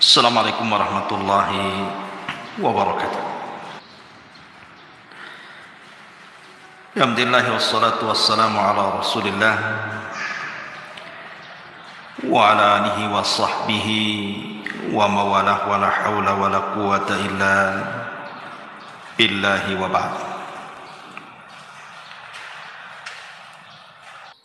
Assalamualaikum warahmatullahi wabarakatuh. Alhamdulillah wassalatu wassalamu ala Rasulillah wa ala alihi wa sahbihi wa mawalah wa la hawla wa la quwata illa billahi wa ba'd.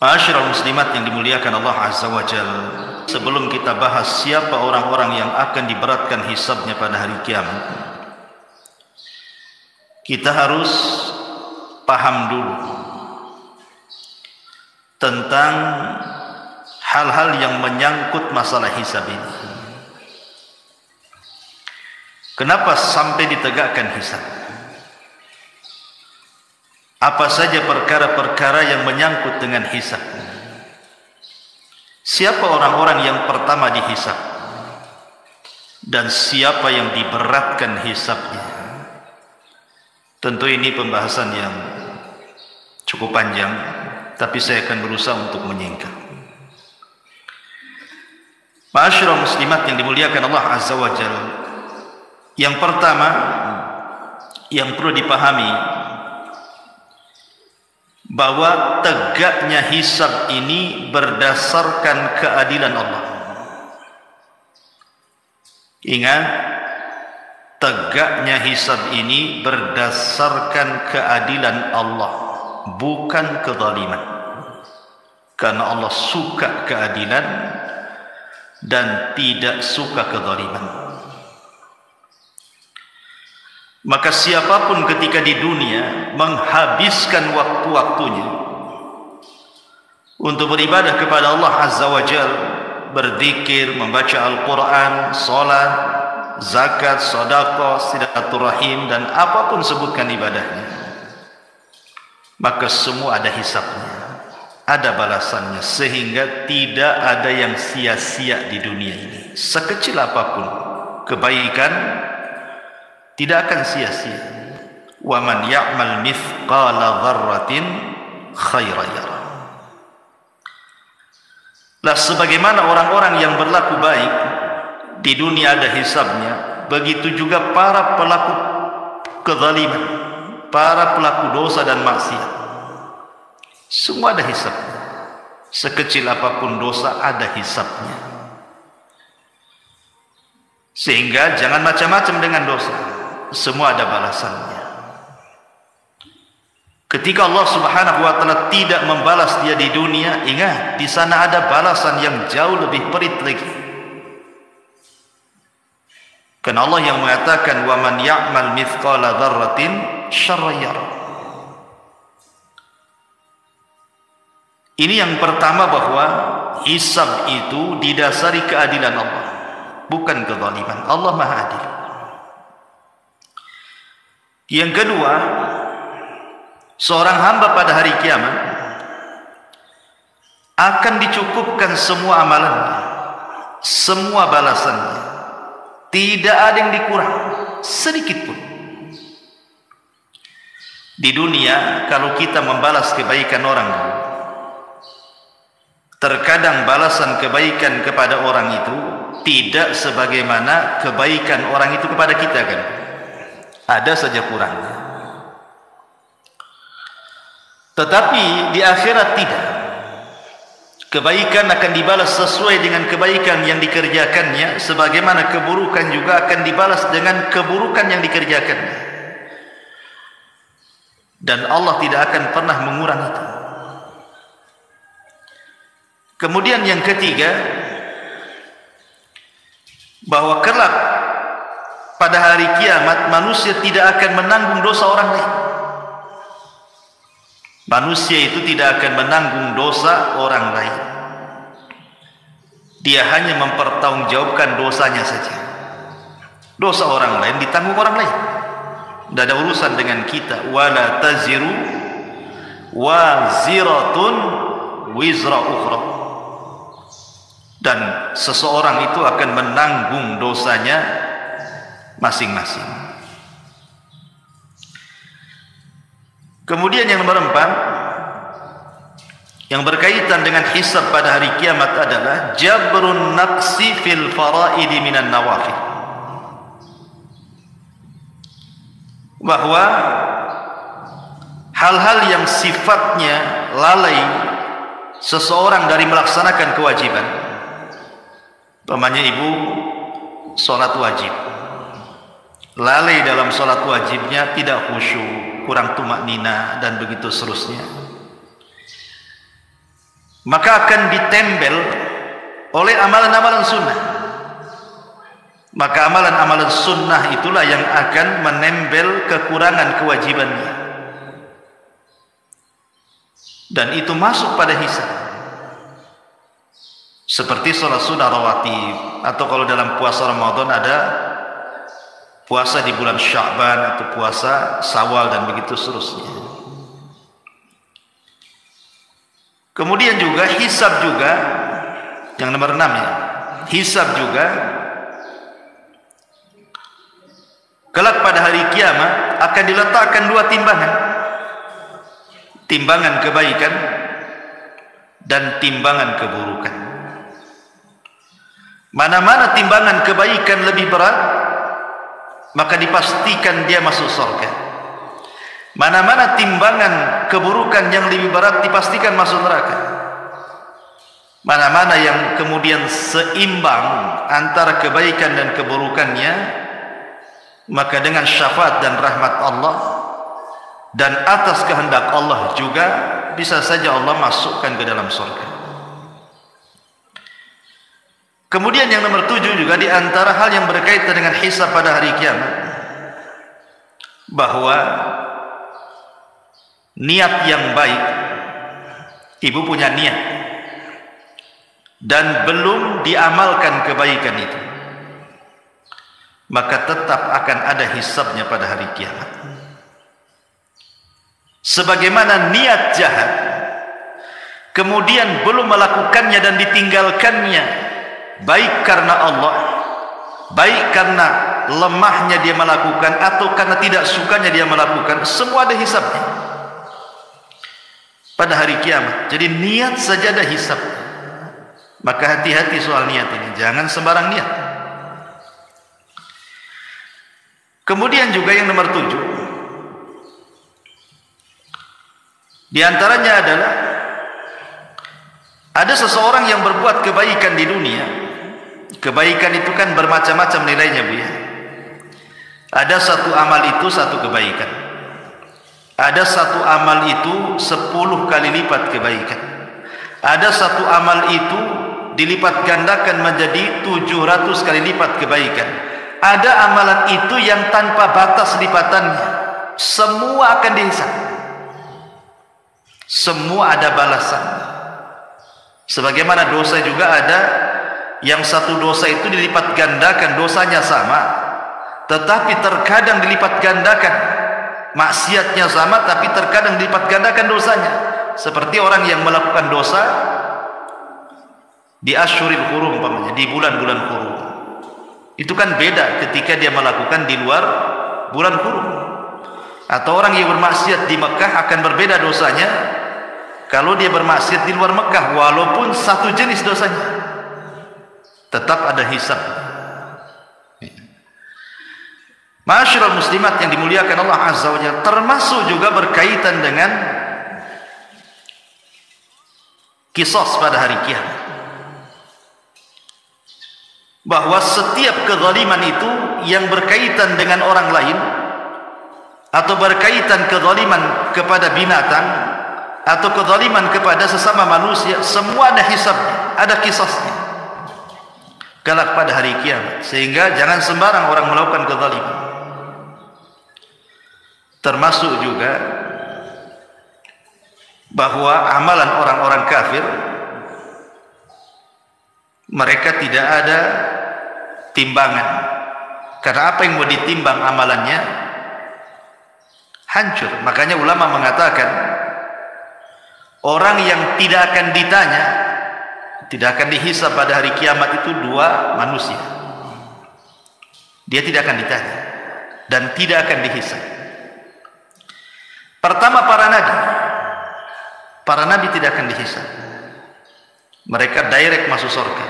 Ma'asyiral muslimat yang dimuliakan Allah Azza wa Jalla, sebelum kita bahas siapa orang-orang yang akan diberatkan hisabnya pada hari kiamat, kita harus paham dulu tentang hal-hal yang menyangkut masalah hisab ini. Kenapa sampai ditegakkan hisab? Apa saja perkara-perkara yang menyangkut dengan hisab? Siapa orang-orang yang pertama dihisab? Dan siapa yang diberatkan hisabnya? Tentu ini pembahasan yang cukup panjang, tapi saya akan berusaha untuk menyingkat. Ma'asyiral muslimat yang dimuliakan Allah Azza wa Jalla, yang pertama yang perlu dipahami bahwa tegaknya hisab ini berdasarkan keadilan Allah. Ingat, tegaknya hisab ini berdasarkan keadilan Allah, bukan kezaliman. Karena Allah suka keadilan dan tidak suka kezaliman. Maka siapapun ketika di dunia menghabiskan waktu-waktunya untuk beribadah kepada Allah Azza wa Jalla, berzikir, membaca Al-Quran, salat, zakat, sedekah, silaturahim, dan apapun sebutkan ibadahnya, maka semua ada hisabnya, ada balasannya, sehingga tidak ada yang sia-sia di dunia ini. Sekecil apapun kebaikan tidak akan sia-sia. Wa man ya'mal mithqala dzarratin khairan yarah. Lah sebagaimana orang-orang yang berlaku baik di dunia ada hisabnya, begitu juga para pelaku kezaliman, para pelaku dosa dan maksiat, semua ada hisabnya. Sekecil apapun dosa ada hisabnya. Sehingga jangan macam-macam dengan dosa, semua ada balasannya. Ketika Allah Subhanahu wa taala tidak membalas dia di dunia, ingat, di sana ada balasan yang jauh lebih perit lagi. Karena Allah yang mengatakan wa man ya'mal mithqala dzarratin syarran yarah. Ini yang pertama, bahwa hisab itu didasari keadilan Allah, bukan kezaliman. Allah Maha Adil. Yang kedua, seorang hamba pada hari kiamat akan dicukupkan semua amalannya, semua balasannya, tidak ada yang dikurang sedikit pun. Di dunia, kalau kita membalas kebaikan orang, terkadang balasan kebaikan kepada orang itu tidak sebagaimana kebaikan orang itu kepada kita, kan? Ada saja kurangnya. Tetapi di akhirat tidak. Kebaikan akan dibalas sesuai dengan kebaikan yang dikerjakannya, sebagaimana keburukan juga akan dibalas dengan keburukan yang dikerjakannya. Dan Allah tidak akan pernah mengurangi itu. Kemudian yang ketiga, bahwa kelak pada hari kiamat manusia tidak akan menanggung dosa orang lain. Manusia itu tidak akan menanggung dosa orang lain. Dia hanya mempertanggungjawabkan dosanya saja. Dosa orang lain ditanggung orang lain. Tidak ada urusan dengan kita. Wala taziru waziratun wizra ukhra. Dan seseorang itu akan menanggung dosanya masing-masing. Kemudian yang nomor 4, yang berkaitan dengan hisab pada hari kiamat adalah jabrun naqsi fil faraidi minan nawafil, bahwa hal-hal yang sifatnya lalai seseorang dari melaksanakan kewajiban, umpamanya ibu sholat wajib, lalai dalam sholat wajibnya, tidak khusyuk, kurang tumak nina, dan begitu seterusnya, maka akan ditempel oleh amalan-amalan sunnah. Maka amalan-amalan sunnah itulah yang akan menempel kekurangan kewajibannya, dan itu masuk pada hisab. Seperti sholat sunnah rawatib, atau kalau dalam puasa Ramadan ada puasa di bulan Sya'ban atau puasa Syawal, dan begitu seterusnya. Kemudian juga hisab juga, yang nomor 6 ya, hisab juga kelak pada hari kiamat akan diletakkan 2 timbangan, timbangan kebaikan dan timbangan keburukan. Mana-mana timbangan kebaikan lebih berat, maka dipastikan dia masuk surga. Mana-mana timbangan keburukan yang lebih berat, dipastikan masuk neraka. Mana-mana yang kemudian seimbang antara kebaikan dan keburukannya, maka dengan syafaat dan rahmat Allah dan atas kehendak Allah juga bisa saja Allah masukkan ke dalam surga. Kemudian yang nomor 7 juga di antara hal yang berkaitan dengan hisab pada hari kiamat, bahwa niat yang baik, ibu punya niat dan belum diamalkan kebaikan itu, maka tetap akan ada hisabnya pada hari kiamat. Sebagaimana niat jahat kemudian belum melakukannya dan ditinggalkannya, baik karena Allah, baik karena lemahnya dia melakukan atau karena tidak sukanya dia melakukan, semua ada hisabnya pada hari kiamat. Jadi niat saja ada hisab. Maka hati-hati soal niat ini, jangan sembarang niat. Kemudian juga yang nomor 7, di antaranya adalah ada seseorang yang berbuat kebaikan di dunia. Kebaikan itu kan bermacam-macam nilainya, Bu ya. Ada satu amal itu satu kebaikan. Ada satu amal itu 10 kali lipat kebaikan. Ada satu amal itu dilipat gandakan menjadi 700 kali lipat kebaikan. Ada amalan itu yang tanpa batas lipatannya. Semua akan dihisab. Semua ada balasan. Sebagaimana dosa juga ada yang satu dosa itu dilipat gandakan, dosanya sama, tetapi terkadang dilipat gandakan. Maksiatnya sama, tapi terkadang dilipat gandakan dosanya. Seperti orang yang melakukan dosa di asyuril hurum, umpamanya di bulan-bulan hurum, itu kan beda ketika dia melakukan di luar bulan hurum. Atau orang yang bermaksiat di Mekah akan berbeda dosanya kalau dia bermaksiat di luar Mekah, walaupun satu jenis dosanya, tetap ada hisab. Ma'asyiral muslimat yang dimuliakan Allah Azza wa Jalla, termasuk juga berkaitan dengan qisas pada hari kiamat, bahwa setiap kezaliman itu yang berkaitan dengan orang lain atau berkaitan kezaliman kepada binatang atau kezaliman kepada sesama manusia, semua ada hisabnya, ada qisasnya kelak pada hari kiamat. Sehingga jangan sembarang orang melakukan kezaliman. Termasuk juga bahwa amalan orang-orang kafir, mereka tidak ada timbangan, karena apa yang mau ditimbang amalannya hancur. Makanya ulama mengatakan orang yang tidak akan ditanya, tidak akan dihisab pada hari kiamat itu 2 manusia. Dia tidak akan ditanya dan tidak akan dihisab. Pertama, para nabi. Para nabi tidak tidak akan dihisab. Mereka direct masuk surga.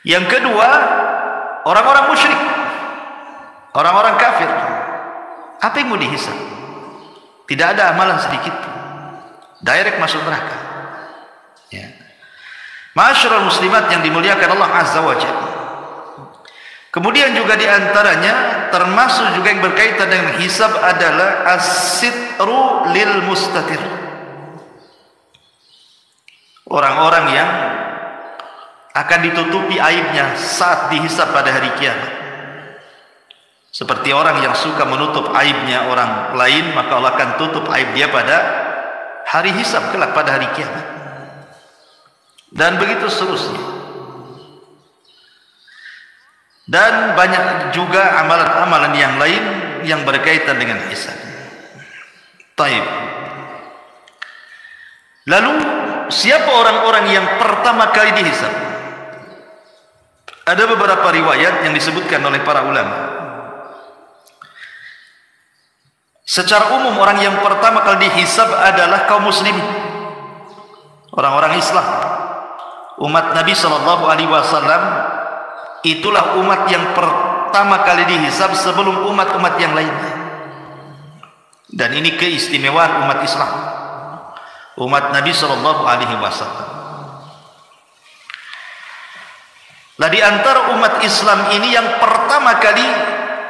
Yang kedua, orang-orang musyrik, orang-orang kafir, apa yang mau dihisab? Tidak ada amalan sedikit pun, direct masuk neraka. Ya. Ma'asyiral muslimat yang dimuliakan Allah Azza wa Jalla. Kemudian juga diantaranya termasuk juga yang berkaitan dengan hisab adalah as-sitru lil mustatir. Orang-orang yang akan ditutupi aibnya saat dihisab pada hari kiamat. Seperti orang yang suka menutup aibnya orang lain, maka Allah akan tutup aib dia pada hari hisab kelak, pada hari kiamat. Dan begitu seterusnya. Dan banyak juga amalan-amalan yang lain yang berkaitan dengan hisab. Taib. Lalu siapa orang-orang yang pertama kali dihisab? Ada beberapa riwayat yang disebutkan oleh para ulama. Secara umum orang yang pertama kali dihisab adalah kaum muslimin, orang-orang Islam, umat Nabi SAW. Itulah umat yang pertama kali dihisab sebelum umat-umat yang lainnya. Dan ini keistimewaan umat Islam, umat Nabi SAW. Nah, di antara umat Islam ini yang pertama kali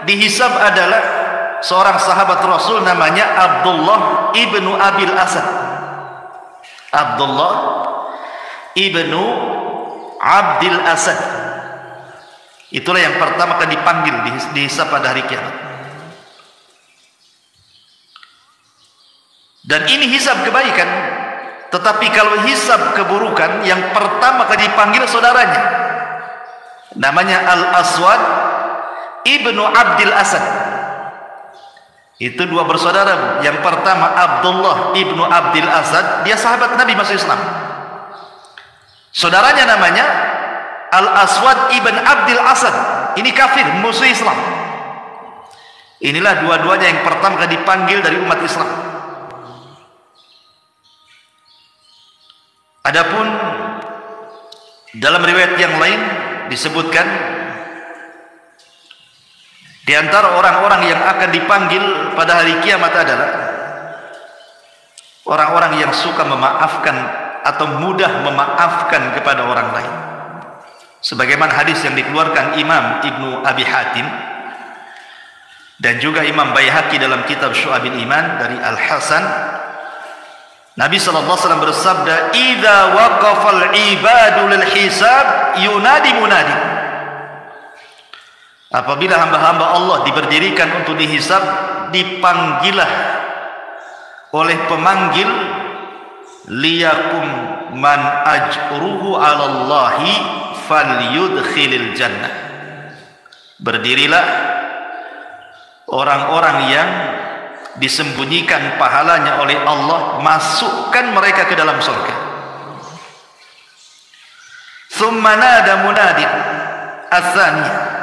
dihisab adalah seorang sahabat Rasul, namanya Abdullah ibnu Abil Asad. Abdullah ibnu Abdil Asad. Itulah yang pertama kali dipanggil dihisab pada hari kiamat. Dan ini hisab kebaikan. Tetapi kalau hisab keburukan, yang pertama kali dipanggil saudaranya, namanya Al-Aswad ibnu Abdil Asad. Itu dua bersaudara. Yang pertama Abdullah ibnu Abdil Asad, dia sahabat Nabi masuk Islam. Saudaranya namanya Al-Aswad ibn Abdil Asad, ini kafir, musuh Islam. Inilah dua-duanya yang pertama kali dipanggil dari umat Islam. Adapun dalam riwayat yang lain disebutkan di antara orang-orang yang akan dipanggil pada hari kiamat adalah orang-orang yang suka memaafkan atau mudah memaafkan kepada orang lain. Sebagaimana hadis yang dikeluarkan Imam Ibnu Abi Hatim dan juga Imam Baihaqi dalam kitab Syu'abil Iman dari Al-Hasan, Nabi SAW bersabda, "Idza waqafal ibadu lil hisab yunadi munadi." Apabila hamba-hamba Allah diberdirikan untuk dihisab, dipanggillah oleh pemanggil, liyakum man ajruhu 'alallahi falyudkhilil jannah. Berdirilah orang-orang yang disembunyikan pahalanya oleh Allah, masukkan mereka ke dalam surga. Tsumma nada munadin ats-tsaniyah.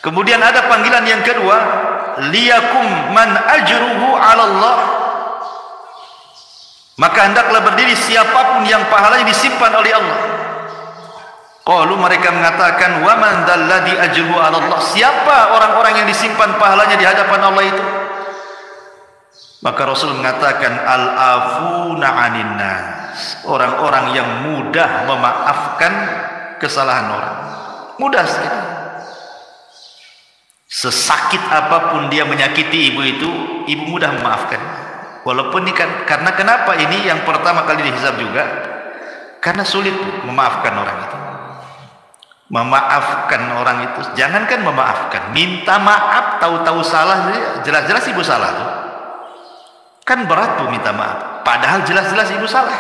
Kemudian ada panggilan yang kedua, liyakum man ajruhu 'ala Allah. Maka hendaklah berdiri siapapun yang pahalanya disimpan oleh Allah. Qalu, mereka mengatakan, wa man dalladhi ajruhu 'ala Allah. Siapa orang-orang yang disimpan pahalanya di hadapan Allah itu? Maka Rasul mengatakan, al-afuna 'anin nas. Orang-orang yang mudah memaafkan kesalahan orang. Mudah sekali. Sesakit apapun dia menyakiti ibu itu, ibu mudah memaafkan. Walaupun ini kan, karena kenapa ini yang pertama kali dihisab juga? Karena sulit memaafkan orang itu. Memaafkan orang itu, jangankan memaafkan, minta maaf, tahu-tahu salah, jelas-jelas ibu salah tuh. Kan berat tuh minta maaf, padahal jelas-jelas ibu salah.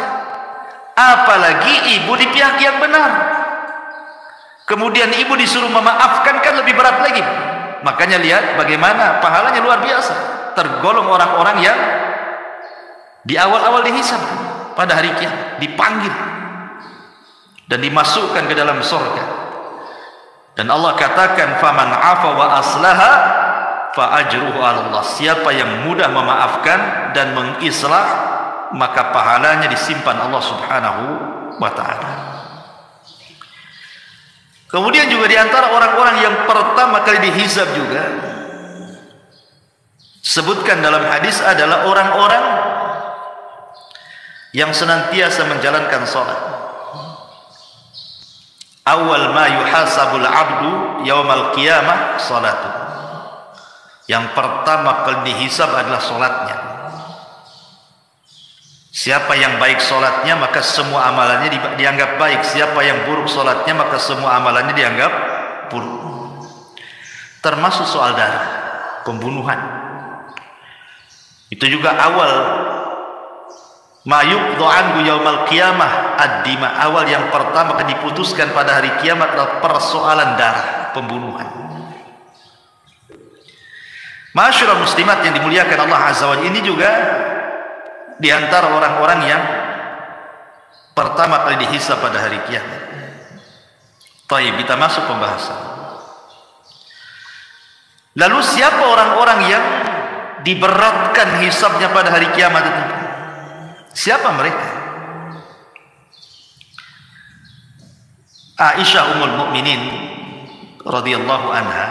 Apalagi ibu di pihak yang benar. Kemudian ibu disuruh memaafkan, kan lebih berat lagi. Makanya lihat bagaimana pahalanya luar biasa. Tergolong orang-orang yang di awal-awal dihisab pada hari kiamat, dipanggil dan dimasukkan ke dalam surga. Dan Allah katakan, faman afa wa aslaha fa ajruhu 'ala Allah. Siapa yang mudah memaafkan dan mengislah, maka pahalanya disimpan Allah Subhanahu wa ta'ala. Kemudian juga di antara orang-orang yang pertama kali dihisab juga sebutkan dalam hadis adalah orang-orang yang senantiasa menjalankan salat. Awal ma yuhasabul abdu yaumal qiyamah salatu. Yang pertama kali dihisab adalah salatnya. Siapa yang baik salatnya maka semua amalannya dianggap baik. Siapa yang buruk salatnya maka semua amalannya dianggap buruk. Termasuk soal darah, pembunuhan. Itu juga awal ma yuqdu anhu yaumal qiyamah ad-dima. Awal yang pertama akan diputuskan pada hari kiamat adalah persoalan darah, pembunuhan. Masyarul muslimat yang dimuliakan Allah Azza wa Jalla, ini juga di antara orang-orang yang pertama kali dihisab pada hari kiamat. Baik, kita masuk pembahasan. Lalu siapa orang-orang yang diberatkan hisabnya pada hari kiamat itu? Siapa mereka? Aisyah Ummul Mukminin radhiyallahu anha,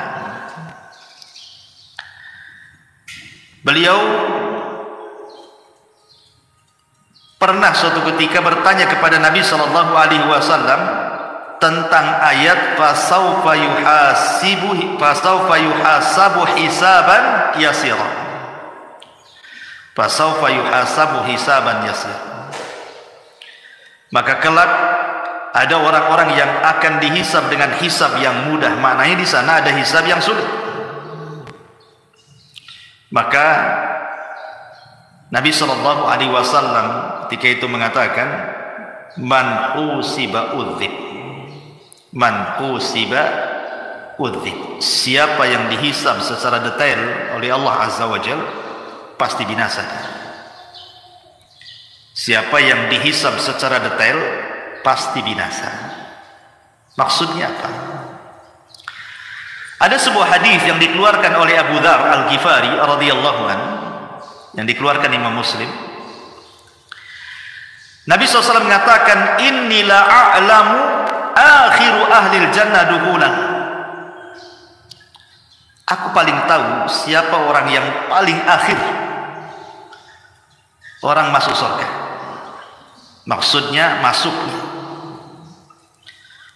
beliau pernah suatu ketika bertanya kepada Nabi sallallahu alaihi wasallam tentang ayat fasaufa yuhasabu hisaban yasira. Fasaufa yuhasabu hisaban yasira. Maka kelak ada orang-orang yang akan dihisab dengan hisab yang mudah. Maknanya di sana ada hisab yang sulit. Maka Nabi sallallahu alaihi wasallam ketika itu mengatakan man usiba udzib. Man usiba udzib. Siapa yang dihisab secara detail oleh Allah Azza wa Jalla pasti binasa. Siapa yang dihisab secara detail pasti binasa. Maksudnya apa? Ada sebuah hadis yang dikeluarkan oleh Abu Dzar Al-Ghifari radhiyallahu anhu, yang dikeluarkan Imam Muslim. Nabi SAW mengatakan, inni la a'lamu akhiru ahlil jannah duhulan. Aku paling tahu siapa orang yang paling akhir orang masuk surga. Maksudnya masuknya.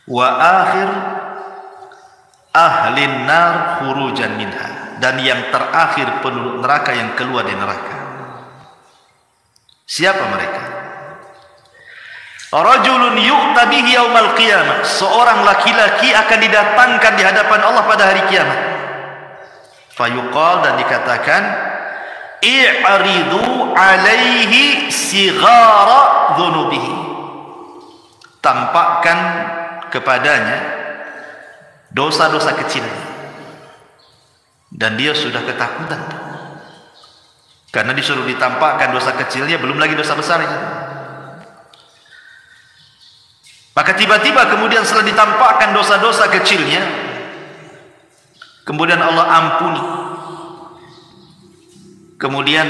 Wa akhir ahlin nar khurujan minha. Dan yang terakhir penduduk neraka yang keluar dari neraka. Siapa mereka? Rajulun yu'ta bihi yaumal qiyamah. Seorang laki-laki akan didatangkan di hadapan Allah pada hari kiamat. Fayuqal, dan dikatakan, i'ridu alaihi sighara dhunubihi. Tampakkan kepadanya dosa-dosa kecilnya. Dan dia sudah ketakutan karena disuruh ditampakkan dosa kecilnya, belum lagi dosa besarnya. Maka tiba-tiba kemudian setelah ditampakkan dosa-dosa kecilnya, kemudian Allah ampuni. Kemudian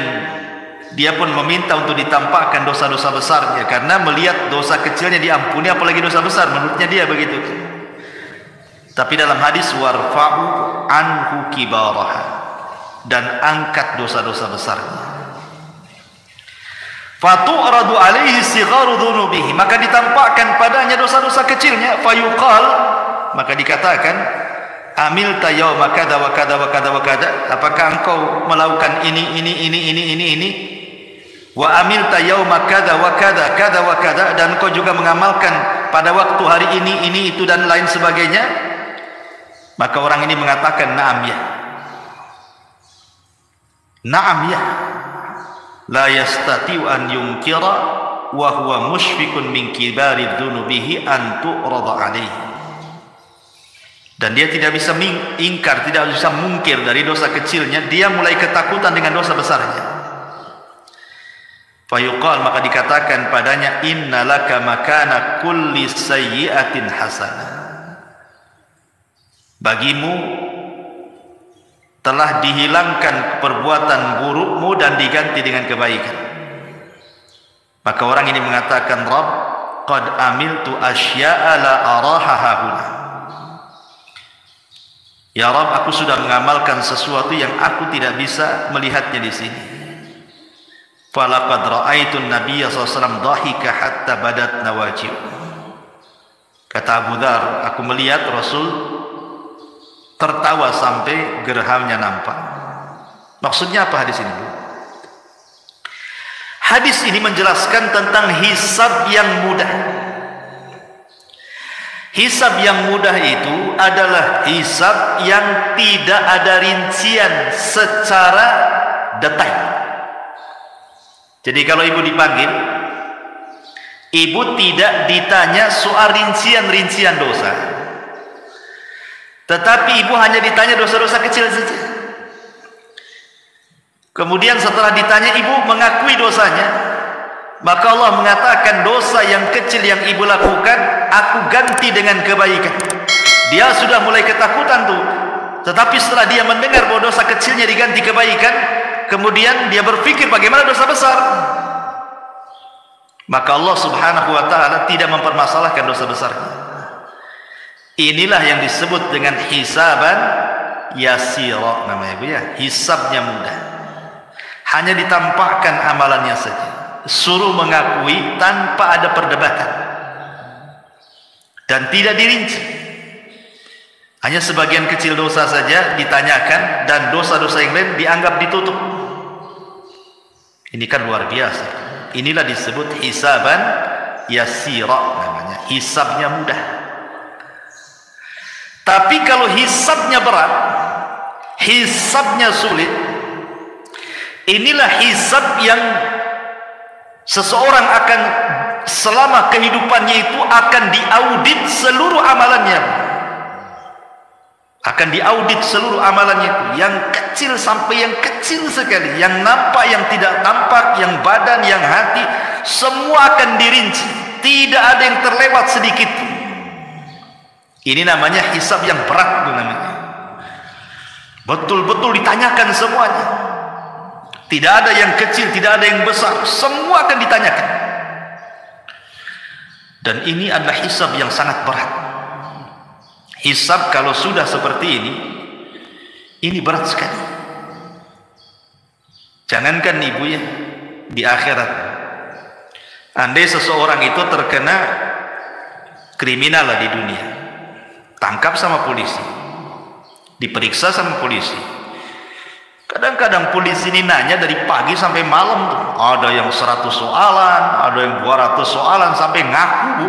dia pun meminta untuk ditampakkan dosa-dosa besarnya, karena melihat dosa kecilnya diampuni, apalagi dosa besar, menurutnya dia begitu. Tapi dalam hadis warfa'u anhu kibaraha, dan angkat dosa-dosa besarnya. Fatu'radu alaihi sigharu dhunubihi, maka ditampakkan padanya dosa-dosa kecilnya. Fayuqal, maka dikatakan, amilta yauma kada wa kada wa kada wa kada, apakah engkau melakukan ini. Wa amilta yauma kada wa kada kada wa kada, dan engkau juga mengamalkan pada waktu hari ini itu dan lain sebagainya. Maka orang ini mengatakan na'am ya. Na'am ya. La yastati'u an yunkira wa huwa mushfiqun min kibari dhunubihi an tu'rada alaihi. Dan dia tidak bisa ingkar, tidak bisa mungkir dari dosa kecilnya, dia mulai ketakutan dengan dosa besarnya. Fayuqal, maka dikatakan padanya, innalaka makana kulli sayyi'atin hasanah. Bagimu telah dihilangkan perbuatan burukmu dan diganti dengan kebaikan. Maka orang ini mengatakan, Rabb, qad amiltu asya'a la araha hahuna. Ya Rabb, aku sudah mengamalkan sesuatu yang aku tidak bisa melihatnya di sini. Falaqad ra'aitu an-nabiyya sallallahu alaihi wasallam dhahika hatta badat nawajib. Kata Abu Dzar, aku melihat Rasul tertawa sampai gerhamnya nampak. Maksudnya apa hadis ini? Hadis ini menjelaskan tentang hisab yang mudah. Hisab yang mudah itu adalah hisab yang tidak ada rincian secara detail. Jadi kalau ibu dipanggil, ibu tidak ditanya soal rincian-rincian dosa, tetapi ibu hanya ditanya dosa-dosa kecil saja. Kemudian setelah ditanya, ibu mengakui dosanya. Maka Allah mengatakan, dosa yang kecil yang ibu lakukan, aku ganti dengan kebaikan. Dia sudah mulai ketakutan tuh, tetapi setelah dia mendengar bahwa dosa kecilnya diganti kebaikan, kemudian dia berpikir bagaimana dosa besar. Maka Allah subhanahu wa ta'ala tidak mempermasalahkan dosa besarnya. Inilah yang disebut dengan hisaban yasira, namanya ibu ya, hisabnya mudah. Hanya ditampakkan amalannya saja, suruh mengakui tanpa ada perdebatan, dan tidak dirinci. Hanya sebagian kecil dosa saja ditanyakan, dan dosa-dosa yang lain dianggap ditutup. Ini kan luar biasa. Inilah disebut hisaban yasira, namanya hisabnya mudah. Tapi kalau hisabnya berat, hisabnya sulit, inilah hisab yang seseorang akan selama kehidupannya itu akan diaudit seluruh amalannya. Akan diaudit seluruh amalannya, yang kecil sampai yang kecil sekali, yang nampak, yang tidak nampak, yang badan, yang hati, semua akan dirinci. Tidak ada yang terlewat sedikit. Ini namanya hisab yang berat, namanya. Betul-betul ditanyakan semuanya. Tidak ada yang kecil, tidak ada yang besar, semua akan ditanyakan. Dan ini adalah hisab yang sangat berat. Hisab kalau sudah seperti ini berat sekali. Jangankan ibu ya, di akhirat, andai seseorang itu terkena kriminal lah di dunia, tangkap sama polisi, diperiksa sama polisi. Kadang-kadang polisi ini nanya dari pagi sampai malam tuh. Ada yang 100 soalan, ada yang 200 soalan, sampai ngaku bu.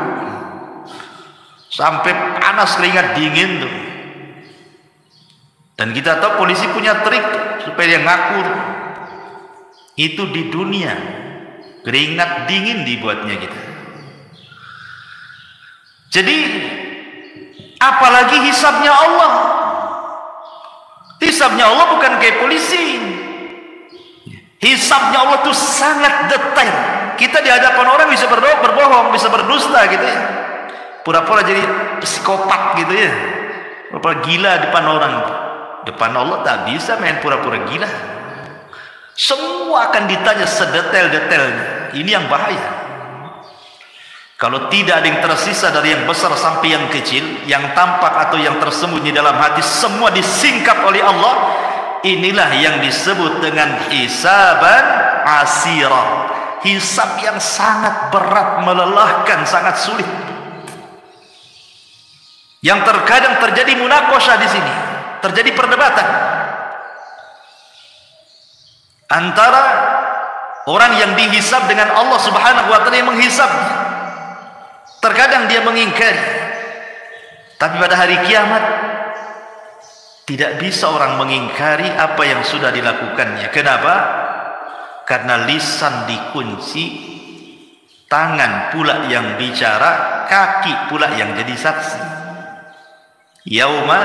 Sampai panas, keringat dingin tuh. Dan kita tahu polisi punya trik tuh, supaya dia ngaku tuh. Itu di dunia, keringat dingin dibuatnya kita. Jadi apalagi hisabnya Allah. Hisabnya Allah bukan kayak polisi. Hisabnya Allah itu sangat detail. Kita di hadapan orang bisa berbohong, bisa berdusta gitu ya, pura-pura jadi psikopat gitu ya, pura-pura gila depan orang. Depan Allah tak bisa main pura-pura gila. Semua akan ditanya sedetail-detailnya. Ini yang bahaya. Kalau tidak ada yang tersisa dari yang besar sampai yang kecil, yang tampak atau yang tersembunyi dalam hati, semua disingkap oleh Allah. Inilah yang disebut dengan hisaban asira, hisab yang sangat berat, melelahkan, sangat sulit. Yang terkadang terjadi munaqashah di sini, terjadi perdebatan antara orang yang dihisab dengan Allah Subhanahu wa taala yang menghisabnya. Terkadang dia mengingkari, tapi pada hari kiamat tidak bisa orang mengingkari apa yang sudah dilakukannya. Kenapa? Karena lisan dikunci, tangan pula yang bicara, kaki pula yang jadi saksi. Yauma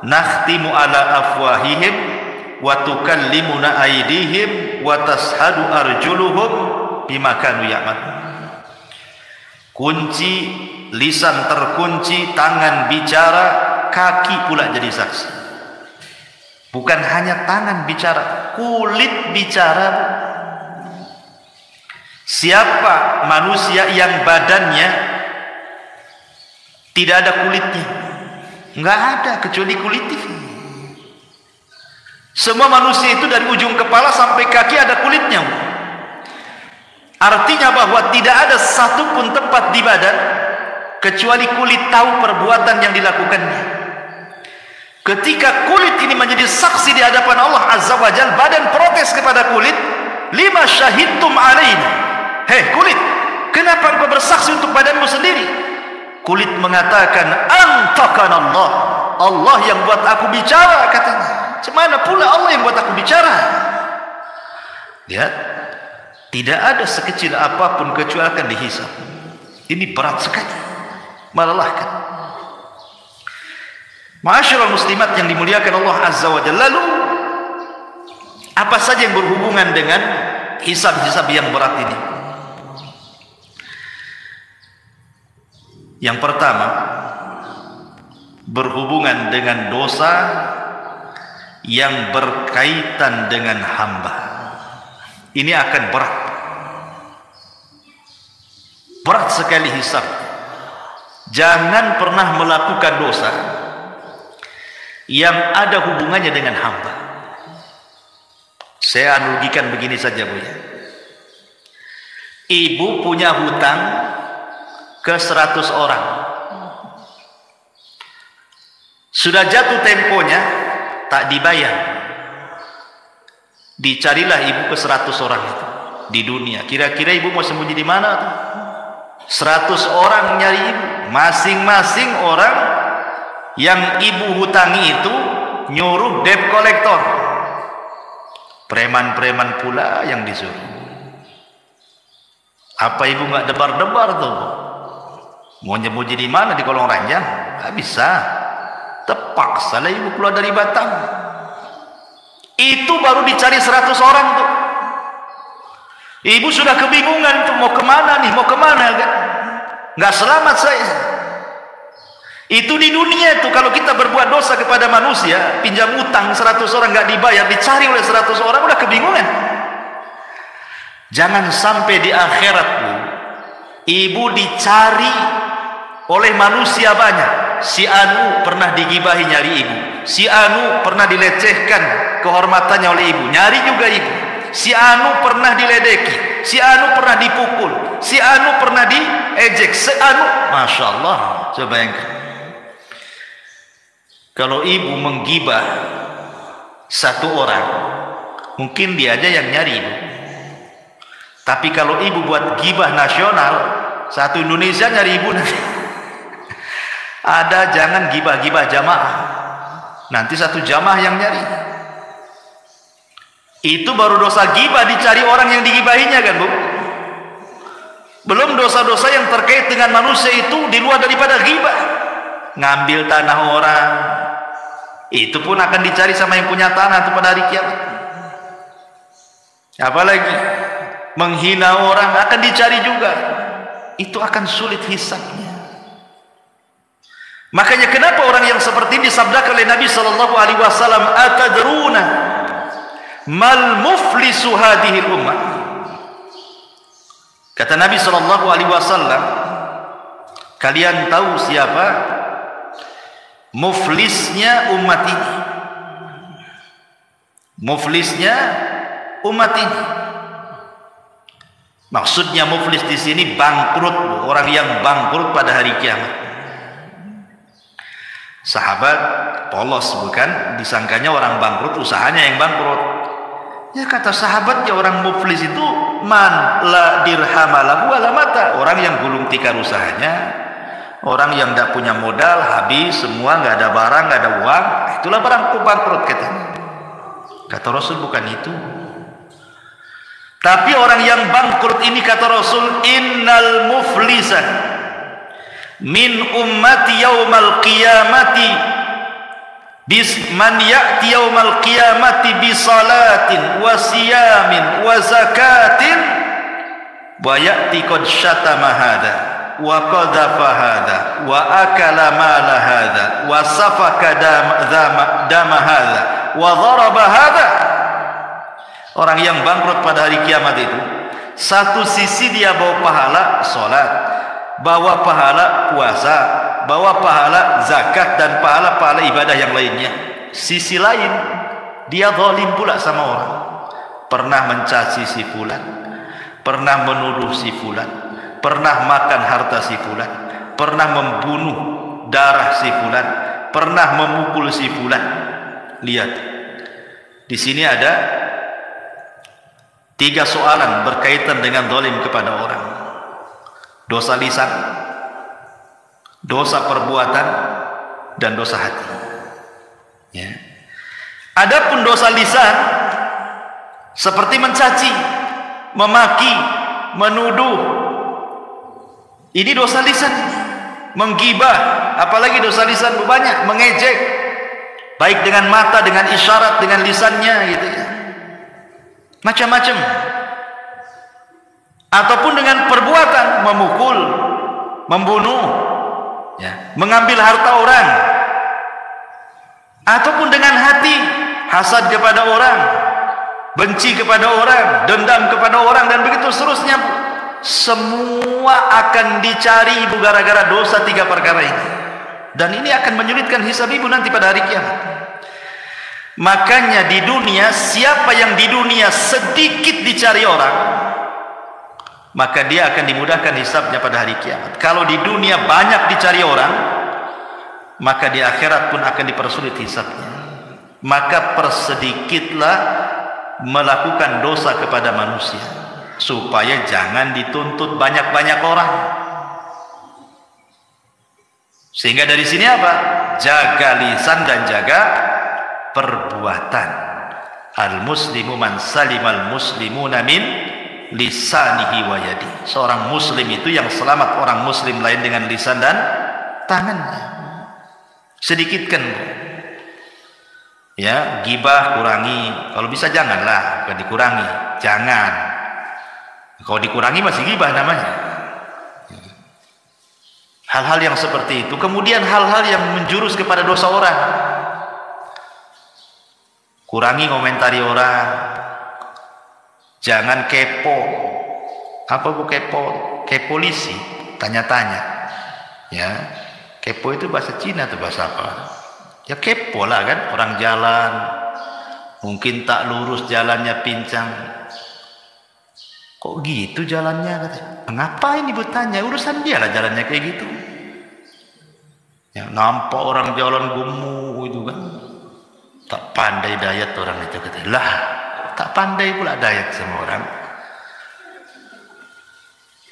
nakhtimu ala afwahihim wa tukallimuna aydihim wa tashhadu arjuluhum bima kanu ya'malun. Kunci, lisan terkunci, tangan bicara, kaki pula jadi saksi. Bukan hanya tangan bicara, kulit bicara. Siapa manusia yang badannya tidak ada kulitnya? Enggak ada kecuali kulit ini. Semua manusia itu dari ujung kepala sampai kaki ada kulitnya. Artinya bahwa tidak ada satupun tempat di badan kecuali kulit tahu perbuatan yang dilakukannya. Ketika kulit ini menjadi saksi di hadapan Allah Azza wa Jalla, badan protes kepada kulit, lima syahidtum alaina. Hei kulit, kenapa engkau bersaksi untuk badanmu sendiri? Kulit mengatakan, antakan Allah, Allah yang buat aku bicara, katanya. Cemana pula Allah yang buat aku bicara? Lihat, tidak ada sekecil apapun kecuali akan dihisab. Ini berat sekali, melelahkan. Ma'asyiral muslimat yang dimuliakan Allah Azza wa Jalla, lalu apa saja yang berhubungan dengan hisab-hisab yang berat ini? Yang pertama, berhubungan dengan dosa yang berkaitan dengan hamba. Ini akan berat. Berat sekali hisab. Jangan pernah melakukan dosa yang ada hubungannya dengan hamba. Saya analogikan begini saja, Bu ya. Ibu punya hutang ke 100 orang. Sudah jatuh temponya, tak dibayar. Dicarilah ibu ke 100 orang itu di dunia. Kira-kira ibu mau sembunyi di mana tuh? 100 orang nyari ibu. Masing-masing orang yang ibu hutangi itu nyuruh debt collector. Preman-preman pula yang disuruh. Apa ibu nggak debar-debar tuh? Mau nyembunyi di mana? Di kolong ranjang? Nggak bisa. Terpaksa lah ibu keluar dari batang. Itu baru dicari 100 orang tuh. Ibu sudah kebingungan tuh, mau kemana nih, mau kemana kan? Nggak selamat saya. Itu di dunia tuh, kalau kita berbuat dosa kepada manusia, pinjam utang 100 orang nggak dibayar, dicari oleh 100 orang, udah kebingungan. Jangan sampai di akhirat Bu, ibu dicari oleh manusia banyak. Si Anu pernah digibahi nyari ibu, si Anu pernah dilecehkan kehormatannya oleh ibu, nyari juga ibu. Si Anu pernah diledeki, si Anu pernah dipukul, si Anu pernah diejek, si Anu, Masya Allah. Coba bayangkan, kalau ibu menggibah satu orang, mungkin dia aja yang nyari ibu. Tapi kalau ibu buat gibah nasional, satu Indonesia nyari ibu. Ada, jangan gibah-gibah jamaah, nanti satu jamaah yang nyari. Itu baru dosa gibah, dicari orang yang digibahinya kan Bu. Belum dosa-dosa yang terkait dengan manusia itu di luar daripada gibah. Ngambil tanah orang, itu pun akan dicari sama yang punya tanah itu pada hari kiamat. Apalagi menghina orang akan dicari juga. Itu akan sulit hisabnya. Makanya kenapa orang yang seperti ini disabdakan oleh Nabi sallallahu alaihi wasallam, atadruna mal muflisu hadhil ummah. Kata Nabi sallallahu alaihi wasallam, kalian tahu siapa muflisnya umat ini? Muflisnya umat ini. Maksudnya muflis di sini bangkrut, orang yang bangkrut pada hari kiamat. Sahabat polos, bukan, disangkanya orang bangkrut usahanya yang bangkrut. Ya kata sahabat, ya orang muflis itu man la dirhamalahu wala mata, orang yang gulung tikar usahanya, orang yang tidak punya modal, habis semua, nggak ada barang, nggak ada uang, itulah barang bangkrut katanya. Kata Rasul bukan itu. Tapi orang yang bangkrut ini kata Rasul, innal muflisa min ummati yaumal qiyamati man ya'ti yaumal qiyamati bi salatin wa siyamin wa zakatin wa ya'ti qad syatama hadha wa qadhafa hadha wa akala mala hadha wa safaka dama hadha wa dharaba hadha. Orang yang bangkrut pada hari kiamat itu Satu sisi dia bawa pahala sholat, bawa pahala puasa, bawa pahala zakat dan pahala-pahala ibadah yang lainnya. Sisi lain dia zalim pula sama orang. Pernah mencaci si fulan, pernah menuduh si fulan, pernah makan harta si fulan, pernah membunuh darah si fulan, pernah memukul si fulan. Lihat, di sini ada 3 soalan berkaitan dengan zalim kepada orang. Dosa lisan, dosa perbuatan, dan dosa hati. Ya. Adapun dosa lisan seperti mencaci, memaki, menuduh, ini dosa lisan. Menggibah, apalagi dosa lisan banyak, mengejek, baik dengan mata, dengan isyarat, dengan lisannya gitu ya. Macam-macam. Ataupun dengan perbuatan, memukul, membunuh, ya, mengambil harta orang. Ataupun dengan hati, hasad kepada orang, benci kepada orang, dendam kepada orang, dan begitu seterusnya. Semua akan dicari ibu gara-gara dosa 3 perkara ini. Dan ini akan menyulitkan hisab ibu nanti pada hari kiamat. Makanya di dunia, siapa yang di dunia sedikit dicari orang, maka dia akan dimudahkan hisabnya pada hari kiamat. Kalau di dunia banyak dicari orang, maka di akhirat pun akan dipersulit hisabnya. Maka persedikitlah melakukan dosa kepada manusia, supaya jangan dituntut banyak-banyak orang. Sehingga dari sini apa? Jaga lisan dan jaga perbuatan. Al-muslimu man salimal muslimuna min lisanihi wa yadi. Seorang muslim itu yang selamat orang muslim lain dengan lisan dan tangannya. Sedikitkan, ya, gibah kurangi. Kalau bisa janganlah, bukan dikurangi, jangan. Kalau dikurangi masih gibah namanya. Hal-hal yang seperti itu. Kemudian hal-hal yang menjurus kepada dosa orang. Kurangi komentari orang. Jangan kepo. Apa bu kepo? Kepolisi, tanya-tanya. Ya, kepo itu bahasa Cina atau bahasa apa? Ya kepo lah kan, orang jalan mungkin tak lurus jalannya, pincang. Kok gitu jalannya katanya? Ngapain ibu tanya? Urusan dia lah jalannya kayak gitu. Ya, nampak orang jalan gemuk itu kan, tak pandai dayat orang itu katanya. Lah, tak pandai pula dayat sama orang.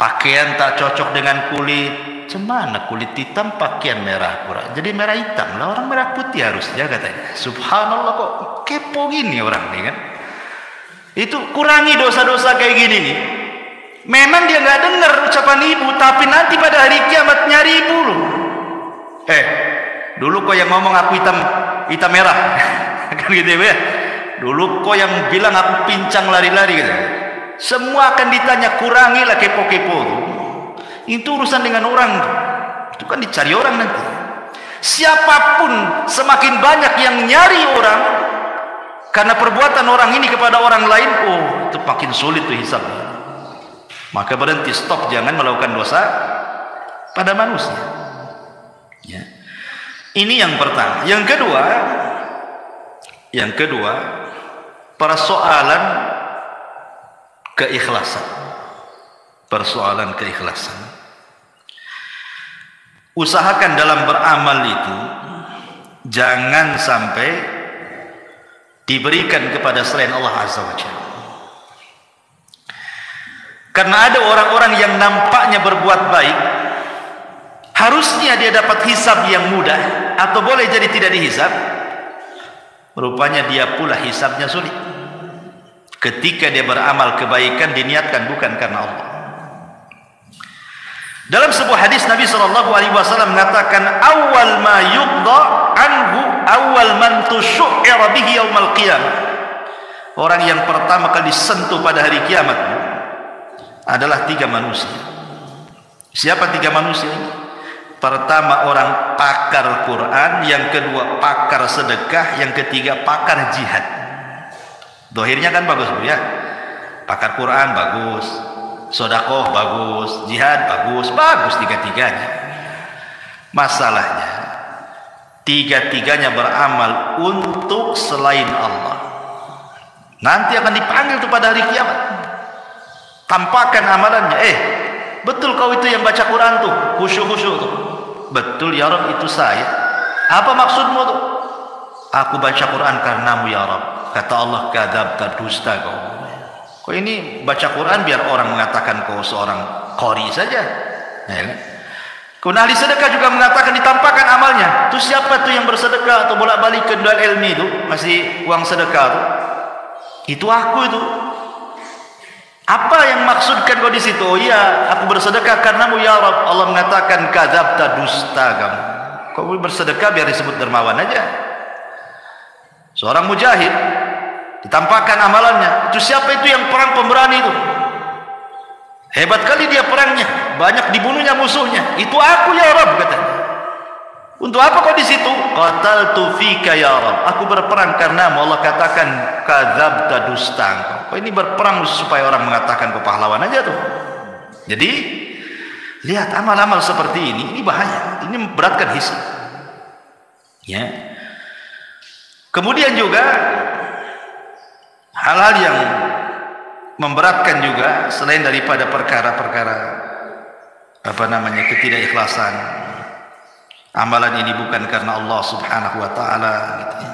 Pakaian tak cocok dengan kulit. Cemana kulit hitam pakaian merah pura. Jadi merah hitam lah, orang merah putih harusnya katanya. Subhanallah, kok kepo gini orang nih kan. Itu kurangi dosa-dosa kayak gini nih. Memang dia nggak dengar ucapan ibu, tapi nanti pada hari kiamat nyari ibu lu. Dulu kok yang ngomong aku hitam merah, kan gitu ya. Dulu kok yang bilang aku pincang lari-lari gitu. Semua akan ditanya, kurangilah kepo-kepo tuh. Itu urusan dengan orang, itu kan dicari orang nanti. Siapapun semakin banyak yang nyari orang karena perbuatan orang ini kepada orang lain, oh itu makin sulit tuh hisabnya. Maka berhenti, stop, jangan melakukan dosa pada manusia. Ya. Ini yang pertama. Yang kedua, persoalan keikhlasan. Persoalan keikhlasan. Usahakan dalam beramal itu jangan sampai diberikan kepada selain Allah Azza wa Jalla. Karena ada orang-orang yang nampaknya berbuat baik, harusnya dia dapat hisab yang mudah, atau boleh jadi tidak dihisab. Rupanya dia pula hisabnya sulit. Ketika dia beramal kebaikan diniatkan bukan karena Allah. Dalam sebuah hadis Nabi SAW mengatakan, awal ma yuqda anhu awal man tusyu'ira bihi yaumal qiyamah. Orang yang pertama kali disentuh pada hari kiamat adalah 3 manusia. Siapa 3 manusia? Pertama orang pakar Quran, yang kedua pakar sedekah, yang ketiga pakar jihad. Dohirnya kan bagus bu ya, pakar Quran bagus, Sedekah bagus, jihad bagus, bagus tiga-tiganya. Masalahnya tiga-tiganya beramal untuk selain Allah. Nanti akan dipanggil tuh pada hari kiamat. Tampakkan amalannya. Betul kau itu yang baca Quran tuh, khusyuk-khusyuk tuh. Betul ya Rabb, itu saya. Apa maksudmu tuh? Aku baca Quran karenamu ya Rabb. Kata Allah, kadzabta, dusta kau. Kau ini baca Quran biar orang mengatakan kau seorang qori saja. Ya kan? Kemudian ahli sedekah juga mengatakan ditampakkan amalnya. Itu siapa tuh yang bersedekah atau bolak-balik ke dual ilmi itu masih uang sedekah tuh? Itu aku itu. Apa yang maksudkan kau di situ? Oh iya, aku bersedekah karenamu ya Rabb. Allah mengatakan kadzabta, dusta kamu. Kau bersedekah biar disebut dermawan aja. Seorang mujahid ditampakkan amalannya. Itu siapa itu yang perang pemberani itu? Hebat kali dia perangnya, banyak dibunuhnya musuhnya. Itu aku ya Rabb, katanya. Untuk apa kau di situ? Qataltu fika ya Rabb. Aku berperang karenamu. Allah katakan kadzabta, dusta. Kau ini berperang supaya orang mengatakan kau pahlawan aja tuh. Jadi lihat amal-amal seperti ini bahaya. Ini memberatkan hisab. Ya. Kemudian juga hal-hal yang memberatkan juga selain daripada perkara-perkara ketidakikhlasan. Amalan ini bukan karena Allah Subhanahu wa taala gitu.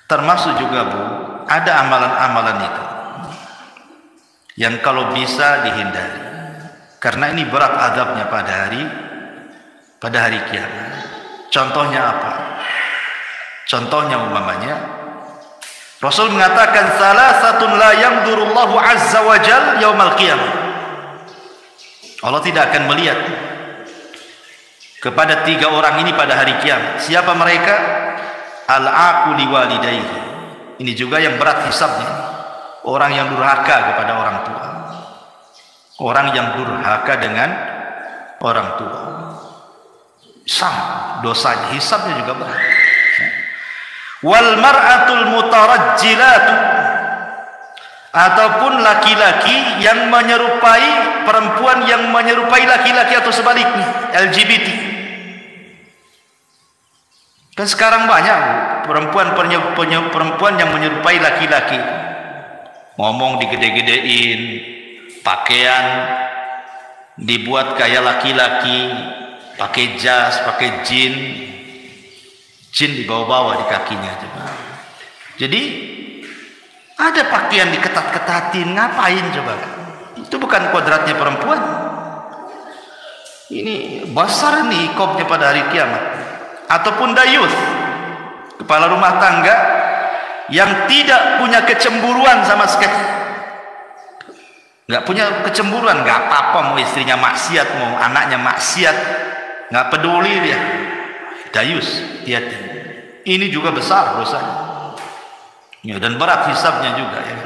Termasuk juga Bu, ada amalan-amalan itu yang kalau bisa dihindari. Karena ini berat azabnya pada hari kiamat. Contohnya apa? Contohnya umpamanya Rasul mengatakan salasatun la yanzurullahu azza wa jal yaumal qiyamah. Allah tidak akan melihat kepada tiga orang ini pada hari kiamat. Siapa mereka? Al-aqu liwalidayhi. Ini juga yang berat hisabnya. Orang yang durhaka kepada orang tua. Orang yang durhaka dengan orang tua. Sama dosanya, hisabnya juga berat. Wal mar'atul mutarajjilatu, ataupun laki-laki yang menyerupai perempuan yang menyerupai laki-laki atau sebaliknya, LGBT. Kan sekarang banyak perempuan yang menyerupai laki-laki, ngomong digede-gedein, pakaian dibuat kayak laki-laki, pakai jas, pakai jin dibawa-bawa di kakinya coba. Jadi ada pakaian diketat-ketatin, ngapain coba? Itu bukan kodratnya perempuan. Ini besar nih ikobnya pada hari kiamat. Ataupun dayus, kepala rumah tangga yang tidak punya kecemburuan sama sekali. Nggak punya kecemburuan, nggak apa-apa mau istrinya maksiat, mau anaknya maksiat, nggak peduli dia. Dayus, hati-hati. Ini juga besar dosanya. Ya, dan berat hisabnya juga ya.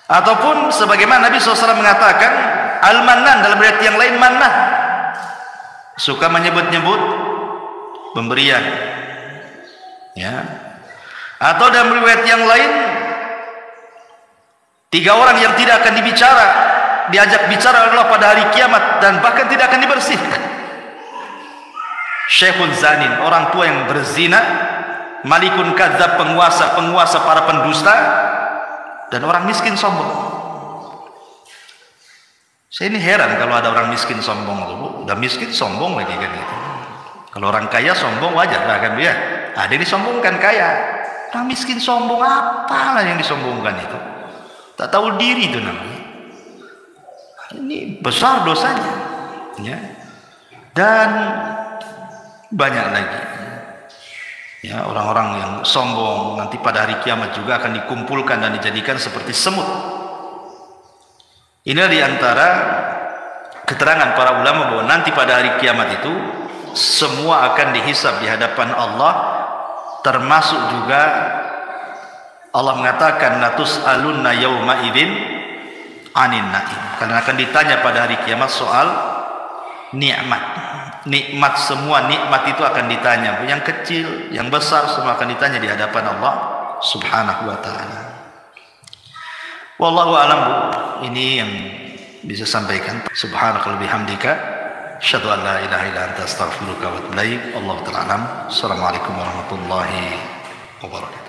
Ataupun sebagaimana Nabi SAW mengatakan al-mannan, dalam riwayat yang lain mannah, suka menyebut-nyebut pemberian ya. Atau dalam riwayat yang lain tiga orang yang tidak akan diajak bicara Allah pada hari kiamat dan bahkan tidak akan dibersihkan. Syekhun zanin, orang tua yang berzina, malikun kadzab, penguasa para pendusta, dan orang miskin sombong. Saya ini heran kalau ada orang miskin sombong tuh. Udah miskin sombong lagi kan gitu. Kalau orang kaya sombong wajar lah kan dia. Ada yang disombongkan kaya. Orang miskin sombong, apalah yang disombongkan itu? Tak tahu diri itu namanya. Ini besar dosanya ya. Dan banyak lagi ya, orang-orang yang sombong nanti pada hari kiamat juga akan dikumpulkan dan dijadikan seperti semut. Ini di antara keterangan para ulama bahwa nanti pada hari kiamat itu semua akan dihisab di hadapan Allah, termasuk juga Allah mengatakan latus alunna yauma idzin anin naim, karena akan ditanya pada hari kiamat soal nikmat. Nikmat, semua nikmat itu akan ditanya, yang kecil, yang besar, semua akan ditanya di hadapan Allah Subhanahu wa ta'ala. Wallahu a'lam. Ini yang bisa sampaikan. Subhanakallahumma bihamdika asyhadu an la ilaha illa anta astaghfiruka wa atubu ilaik. Allahu ta'ala alam. Assalamualaikum warahmatullahi wabarakatuh.